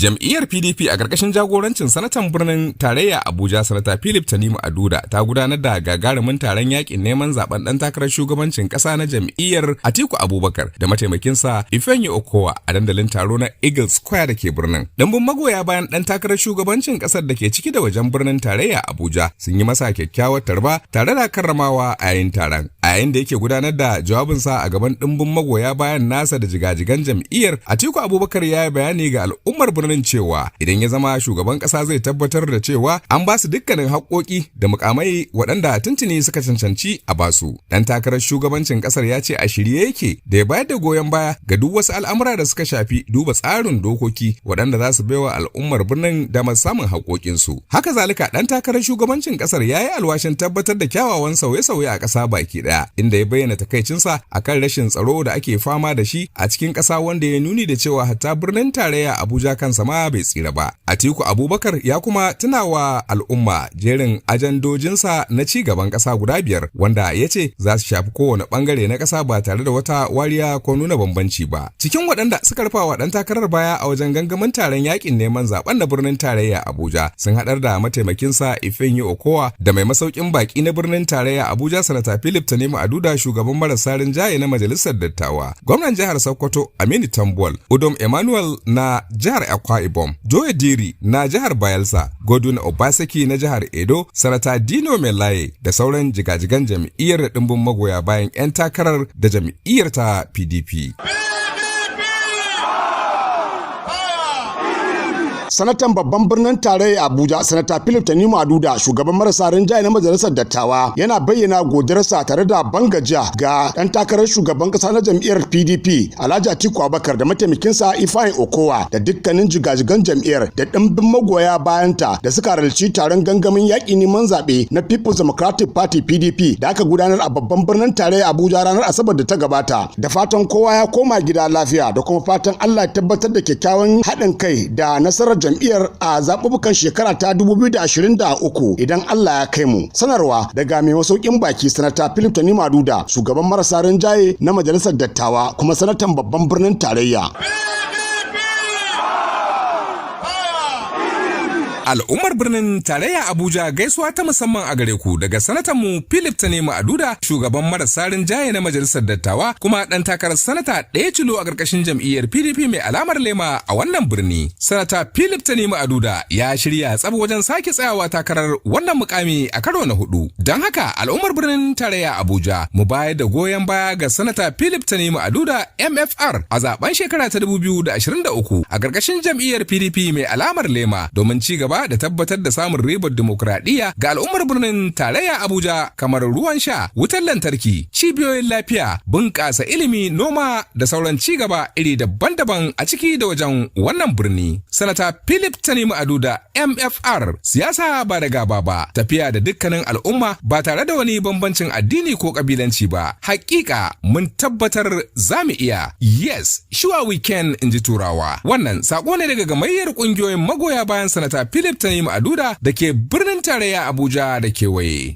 Jam'iyyar PDP a ƙarƙashin jagorancin sanatan birnin tarayya Abuja Sanata Philip Tanimu Aduda ta gudanar da gagarumin taron yakin neman zaben ɗan takarar shugabancin ƙasa na jam'iyyar Atiku Abubakar da mataimakinsa Ifeanyi Okowa a dandalin taro na Eagle Square da ke birnin. Dambun magoya bayan ɗan takarar shugabancin ƙasar da ke ciki da wajen birnin tarayya Abuja sun yi masa kyakkyawar tarba tare da karramawa a yayin taron. A yayin da yake gudanar da jawabinsa a gaban ɗimbin magoya bayan nasa da jigajigan jam'iyyar, Atiku Abubakar ya yi bayani ga al'ummar birnin cewa idan ya zama shugaban ƙasa zai tabbatar da cewa an ba su dukkanin haƙoƙi da mukamai waɗanda tuntuni suka cancanci a basu. Ɗan takarar shugabancin ƙasar ya ce a shirye yake da ya bayar da goyon baya ga duk wasu al'amura da suka shafi duba tsarin dokoki waɗanda za su baiwa al'ummar birnin damar samun haƙoƙinsu. Haka zalika ɗan takarar shugabancin ƙasar ya yi alwashin tabbatar da kyawawan sauye-sauye a ƙasa baki ɗaya, inda ya bayyana takaicinsa akan rashin tsaro da ake fama da shi a cikin ƙasa, wanda ya nuni da cewa hatta birnin tarayya Abuja kansa ma bai tsira ba. Atiku Abubakar ya kuma tunawa al'umma jerin ajandojinsa na ci gaban ƙasa guda 5 wanda ya ce za su shafi kowane ɓangare na ƙasa ba tare da wata wariya ko nuna bambanci ba. Cikin waɗanda suka rufa wa ɗan takarar baya a wajen gangamin taron yakin neman zaben na birnin tarayya Abuja sun haɗar da mataimakinsa Ifeanyi Okowa da mai masaukin baki na birnin tarayya Abuja Sanata Philip Tanimu Aduda, shugaban marasa rinjaye na majalisar dattawa, gwamnan jihar Sokoto Aminu Tambuwal, Udom Emmanuel na jihar Akwa Ibom, Joe Diri na jihar Bayelsa, Godwin Obaseki na jihar Edo, Sanata Dino Melaye da sauran jigajigan jam'iyyar da ɗimbin magoya bayan 'yan takarar da jam'iyyar ta PDP. Sanatan babban birnin tarayya Abuja Sanata Philip Tanimu Aduda, shugaban marasa rinjaye na majalisar dattawa, yana bayyana godiyarsa tare da bangajiya ga ɗan takarar shugaban ƙasa na jam'iyyar PDP Alhaji Atiku Abubakar da mataimakinsa Ifeanyi Okowa da dukkanin jigajigan jam'iyyar da ɗimbin magoya bayanta da suka halarci taron gangamin yaƙi neman zaɓe na People's Democratic Party PDP da aka gudanar a babban birnin tarayya Abuja ranar Asabar da ta gabata. Da fatan kowa ya koma gida lafiya da kuma fatan Allah ya tabbatar da kyakkyawan haɗin kai da nasarar jam'iyyar a zaɓuɓɓukan shekara ta 2023 idan Allah ya kai mu. Sanarwa daga mai masaukin baki Sanata Philip Tanimu Aduda, shugaban marasa rinjaye na majalisar dattawa kuma sanatan babban birnin tarayya. Al'ummar birnin tarayya Abuja, gaisuwa ta musamman a gare ku daga sanatanmu Philip Tanimu Aduda, shugaban marasa rinjaye na majalisar dattawa kuma ɗan takarar sanata ɗaya tilo a ƙarƙashin jam'iyyar PDP mai alamar lema a wannan birni. Sanata Philip Tanimu Aduda ya shirya tsab wajen sake tsayawa takarar wannan mukami a karo na 4. Don haka al'ummar birnin tarayya Abuja mu bayar da goyon baya ga sanata Philip Tanimu Aduda MFR a zaben shekara ta 2023 a ƙarƙashin jam'iyyar PDP mai alamar lema domin ci gaba da tabbatar da samun ribar dimokuraɗiyya ga al'ummar birnin tarayya Abuja, kamar ruwan sha, wutar lantarki, cibiyoyin lafiya, bunƙasa ilimi, noma da sauran ci gaba iri daban-daban a ciki da wajen wannan birni. Sanata Philip Tanimu Aduda MFR, siyasa ba da gaba ba, tafiya da dukkanin al'umma ba tare da wani bambancin addini ko kabilanci ba. Hakika mun tabbatar za mu iya. Yes, sure we can, in ji Turawa. Wannan sako ne daga gamayyar ƙungiyoyin magoya bayan Sanata Philip Tanimu Aduda da ke birnin tarayya Abuja da kewaye.